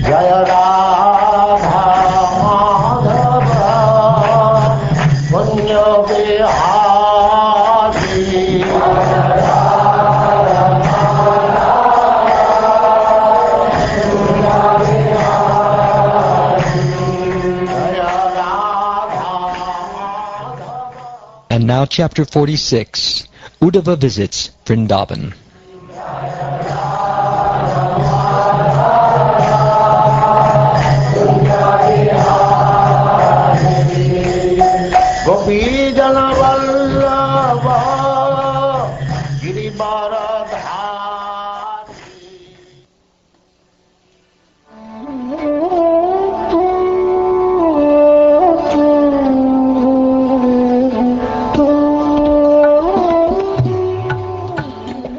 Jaya Radha Madhava Punya Vihari And now chapter 46, Uddhava visits Vrindavan. Gopi Jana Vallabha Girivaradhari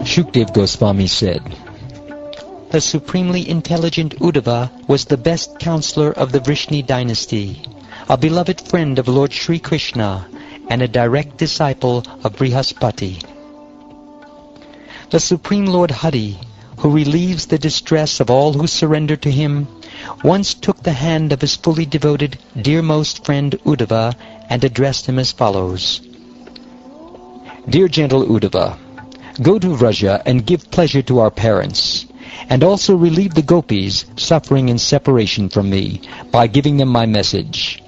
Shukdev Goswami said, "The supremely intelligent Uddhava was the best counselor of the Vrishni dynasty, a beloved friend of Lord Sri Krishna, and a direct disciple of Brihaspati. The Supreme Lord Hari, who relieves the distress of all who surrender to him, once took the hand of his fully devoted, dearmost friend Uddhava and addressed him as follows. Dear gentle Uddhava, go to Vraja and give pleasure to our parents, and also relieve the gopis suffering in separation from me by giving them my message.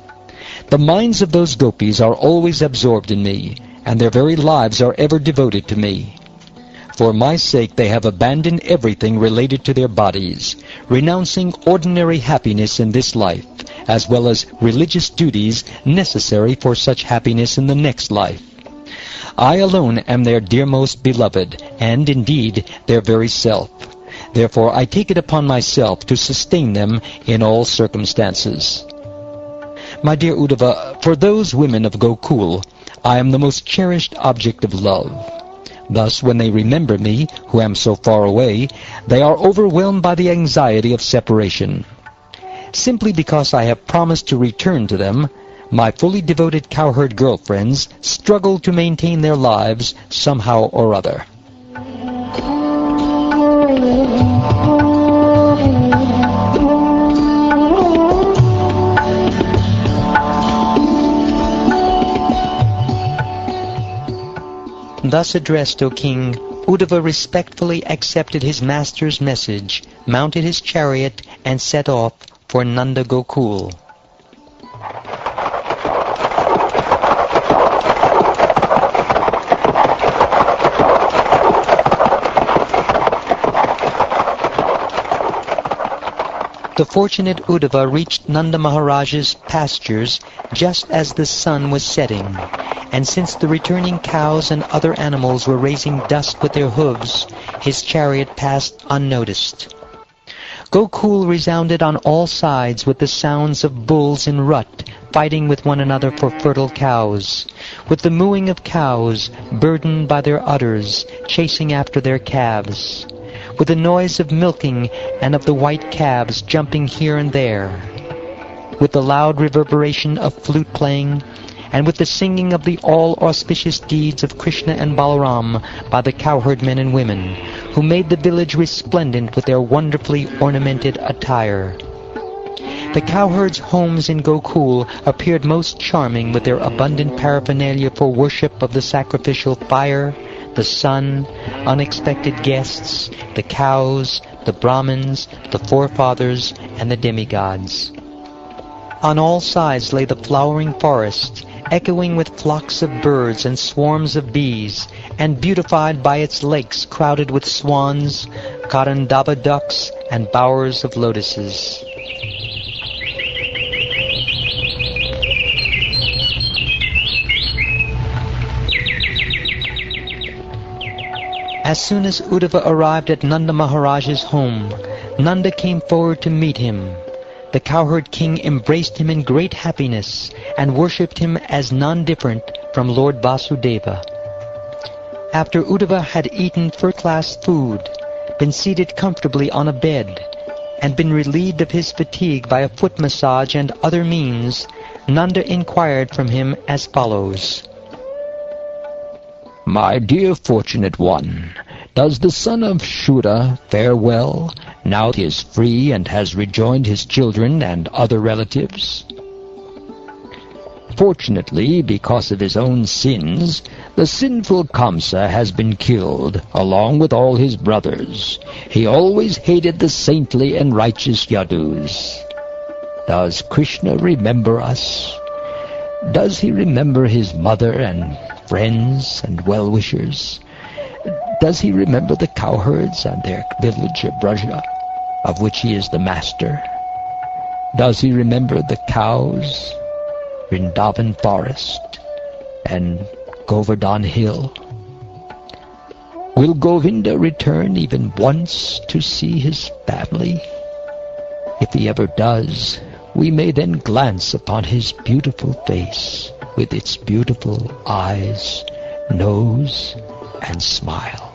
The minds of those gopis are always absorbed in me, and their very lives are ever devoted to me. For my sake they have abandoned everything related to their bodies, renouncing ordinary happiness in this life, as well as religious duties necessary for such happiness in the next life. I alone am their dearmost beloved, and indeed their very self. Therefore I take it upon myself to sustain them in all circumstances. My dear Uddhava, for those women of Gokul, I am the most cherished object of love. Thus, when they remember me, who am so far away, they are overwhelmed by the anxiety of separation. Simply because I have promised to return to them, my fully devoted cowherd girlfriends struggle to maintain their lives somehow or other. Thus addressed, O king, Uddhava respectfully accepted his master's message, mounted his chariot, and set off for Nanda Gokul. The fortunate Uddhava reached Nanda Maharaj's pastures just as the sun was setting, and since the returning cows and other animals were raising dust with their hooves, his chariot passed unnoticed. Gokul resounded on all sides with the sounds of bulls in rut fighting with one another for fertile cows, with the mooing of cows burdened by their udders chasing after their calves, with the noise of milking and of the white calves jumping here and there, with the loud reverberation of flute playing, and with the singing of the all-auspicious deeds of Krishna and Balaram by the cowherd men and women, who made the village resplendent with their wonderfully ornamented attire. The cowherds' homes in Gokul appeared most charming with their abundant paraphernalia for worship of the sacrificial fire, the sun, unexpected guests, the cows, the Brahmins, the forefathers, and the demigods. On all sides lay the flowering forest, echoing with flocks of birds and swarms of bees, and beautified by its lakes crowded with swans, Karandava ducks, and bowers of lotuses. As soon as Uddhava arrived at Nanda Maharaj's home, Nanda came forward to meet him. The cowherd king embraced him in great happiness and worshipped him as none different from Lord Vasudeva. After Uddhava had eaten first-class food, been seated comfortably on a bed, and been relieved of his fatigue by a foot massage and other means, Nanda inquired from him as follows. My dear fortunate one, Does the son of Shura fare well, now he is free and has rejoined his children and other relatives? Fortunately, because of his own sins, the sinful Kamsa has been killed, along with all his brothers. He always hated the saintly and righteous Yadus. Does Krishna remember us? Does he remember his mother and friends and well-wishers? Does he remember the cowherds and their village of Braja, of which he is the master? Does he remember the cows, Vrindavan forest, and Govardhan hill? Will Govinda return even once to see his family? If he ever does, we may then glance upon his beautiful face, with its beautiful eyes, nose, and smile.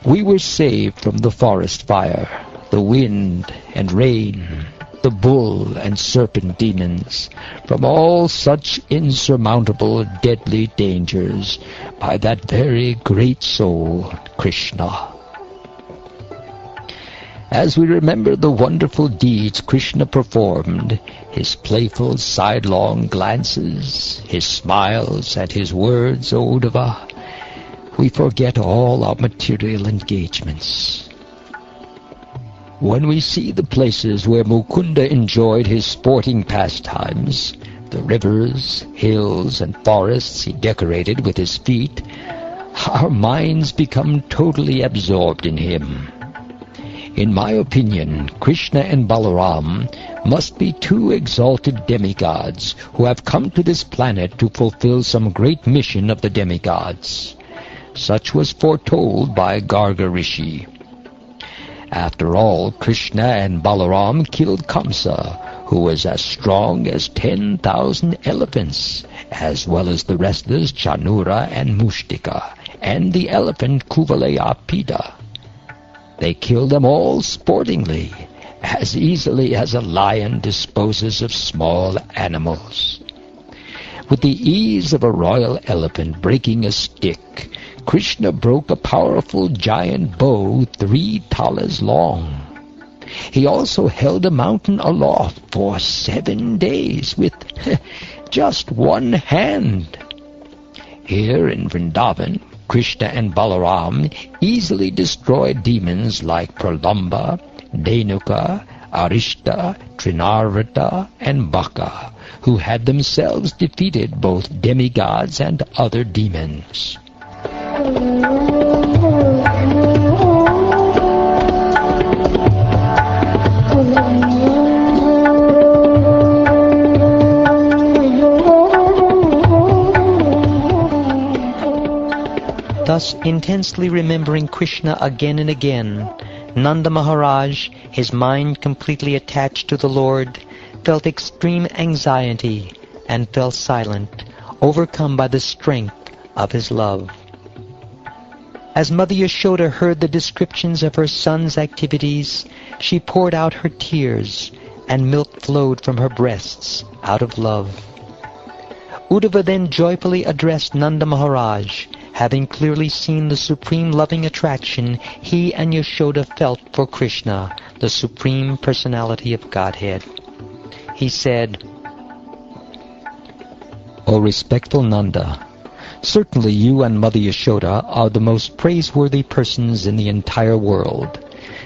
We were saved from the forest fire, the wind and rain, the bull and serpent demons, from all such insurmountable deadly dangers, by that very great soul, Krishna. As we remember the wonderful deeds Krishna performed, his playful sidelong glances, his smiles, and his words, O Uddhava, we forget all our material engagements. When we see the places where Mukunda enjoyed his sporting pastimes, the rivers, hills, and forests he decorated with his feet, our minds become totally absorbed in him. In my opinion, Krishna and Balaram must be two exalted demigods who have come to this planet to fulfill some great mission of the demigods. Such was foretold by Garga Rishi. After all, Krishna and Balaram killed Kamsa, who was as strong as 10,000 elephants, as well as the wrestlers Chanura and Mushtika, and the elephant Kuvalaya Pida. They killed them all sportingly, as easily as a lion disposes of small animals. With the ease of a royal elephant breaking a stick, Krishna broke a powerful giant bow 3 talas long. He also held a mountain aloft for 7 days with just one hand. Here in Vrindavan, Krishna and Balaram easily destroyed demons like Pralamba, Denuka, Arishta, Trinarvata, and Baka, who had themselves defeated both demigods and other demons. Thus, intensely remembering Krishna again and again, Nanda Maharaj, his mind completely attached to the Lord, felt extreme anxiety and fell silent, overcome by the strength of his love. As Mother Yashoda heard the descriptions of her son's activities, she poured out her tears, and milk flowed from her breasts out of love. Uddhava then joyfully addressed Nanda Maharaj, having clearly seen the supreme loving attraction he and Yashoda felt for Krishna, the Supreme Personality of Godhead. He said, O respectful Nanda, certainly you and Mother Yashoda are the most praiseworthy persons in the entire world,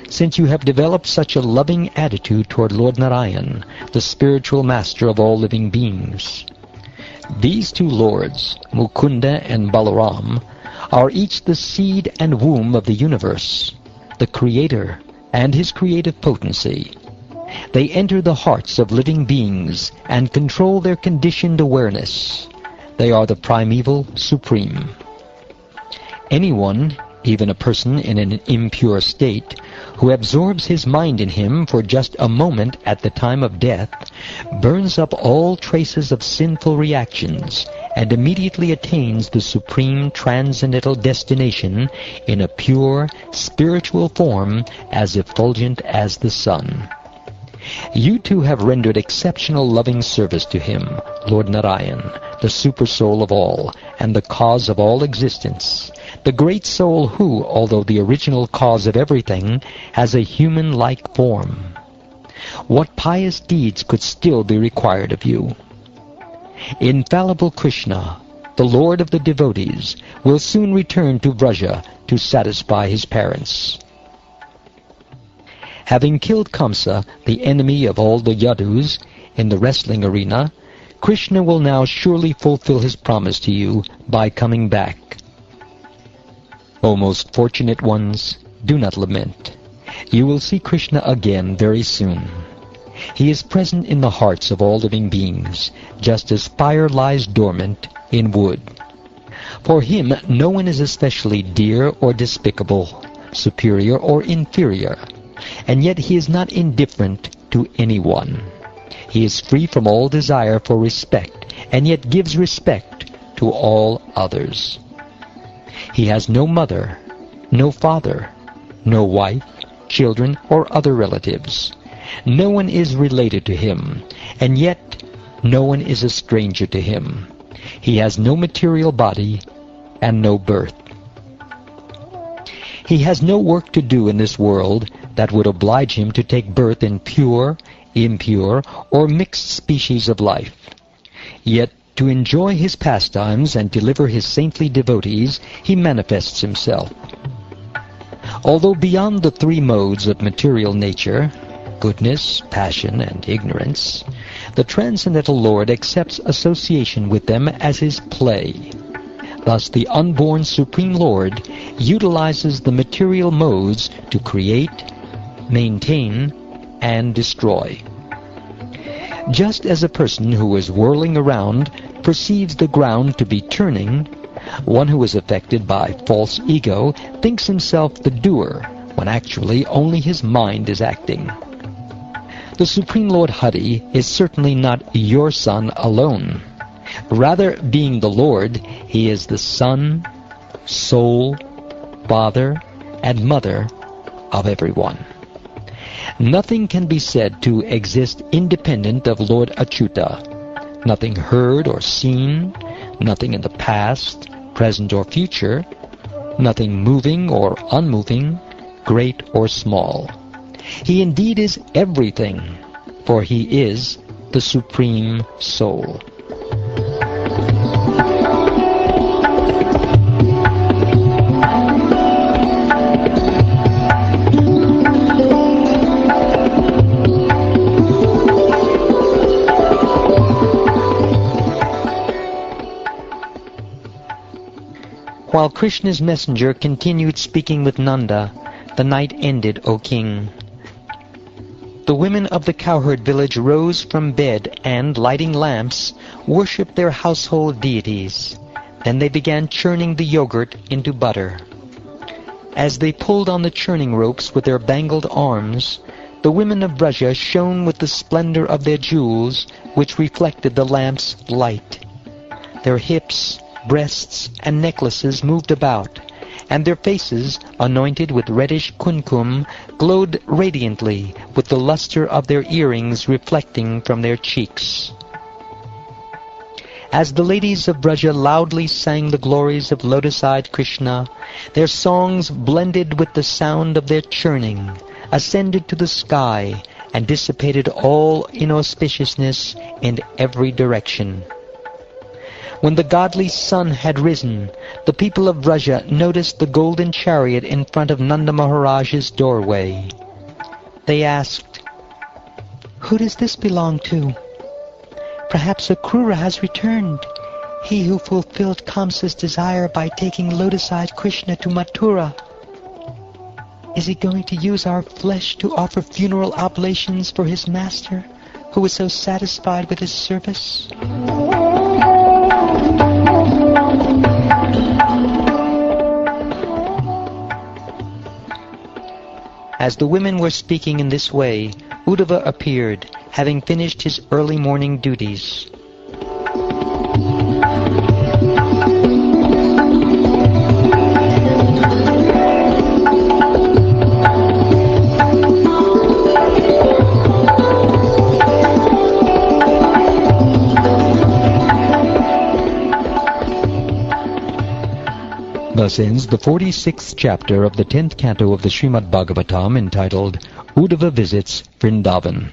since you have developed such a loving attitude toward Lord Narayan, the spiritual master of all living beings. These two lords, Mukunda and Balaram, are each the seed and womb of the universe, the Creator and his creative potency. They enter the hearts of living beings and control their conditioned awareness. They are the primeval supreme. Anyone, even a person in an impure state, who absorbs his mind in him for just a moment at the time of death, burns up all traces of sinful reactions and immediately attains the supreme transcendental destination in a pure, spiritual form as effulgent as the sun. You two have rendered exceptional loving service to him, Lord Narayan, the super soul of all, and the cause of all existence. the great soul who, although the original cause of everything, has a human-like form. What pious deeds could still be required of you? Infallible Krishna, the Lord of the devotees, will soon return to Vraja to satisfy his parents. Having killed Kamsa, the enemy of all the Yadus, in the wrestling arena, Krishna will now surely fulfill his promise to you by coming back. O most fortunate ones, do not lament. You will see Krishna again very soon. He is present in the hearts of all living beings, just as fire lies dormant in wood. For him no one is especially dear or despicable, superior or inferior, and yet he is not indifferent to anyone. He is free from all desire for respect, and yet gives respect to all others. He has no mother, no father, no wife, children, or other relatives. No one is related to him, and yet no one is a stranger to him. He has no material body and no birth. He has no work to do in this world that would oblige him to take birth in pure, impure, or mixed species of life. Yet to enjoy his pastimes and deliver his saintly devotees, he manifests himself. Although beyond the three modes of material nature, goodness, passion, and ignorance, the Transcendental Lord accepts association with them as his play. Thus the unborn Supreme Lord utilizes the material modes to create, maintain, and destroy. Just as a person who is whirling around perceives the ground to be turning, one who is affected by false ego thinks himself the doer, when actually only his mind is acting. The Supreme Lord Hari is certainly not your son alone. Rather, being the Lord, he is the Son, Soul, Father, and Mother of everyone. Nothing can be said to exist independent of Lord Achyuta. Nothing heard or seen, nothing in the past, present or future, nothing moving or unmoving, great or small. He indeed is everything, for he is the Supreme Soul. While Krishna's messenger continued speaking with Nanda, the night ended, O king. The women of the cowherd village rose from bed and, lighting lamps, worshipped their household deities. Then they began churning the yogurt into butter. As they pulled on the churning ropes with their bangled arms, the women of Vraja shone with the splendor of their jewels, which reflected the lamp's light. Their hips, breasts, and necklaces moved about, and their faces, anointed with reddish kumkum, glowed radiantly with the luster of their earrings reflecting from their cheeks. As the ladies of Vraja loudly sang the glories of lotus-eyed Krishna, their songs, blended with the sound of their churning, ascended to the sky and dissipated all inauspiciousness in every direction. When the godly sun had risen, the people of Vraja noticed the golden chariot in front of Nanda Maharaj's doorway. They asked, "Who does this belong to? Perhaps Akrura has returned, he who fulfilled Kamsa's desire by taking lotus-eyed Krishna to Mathura. Is he going to use our flesh to offer funeral oblations for his master, who was so satisfied with his service?" As the women were speaking in this way, Uddhava appeared, having finished his early morning duties. The Thus ends the 46th chapter of the 10th canto of the Srimad Bhagavatam, entitled Uddhava Visits Vrindavan.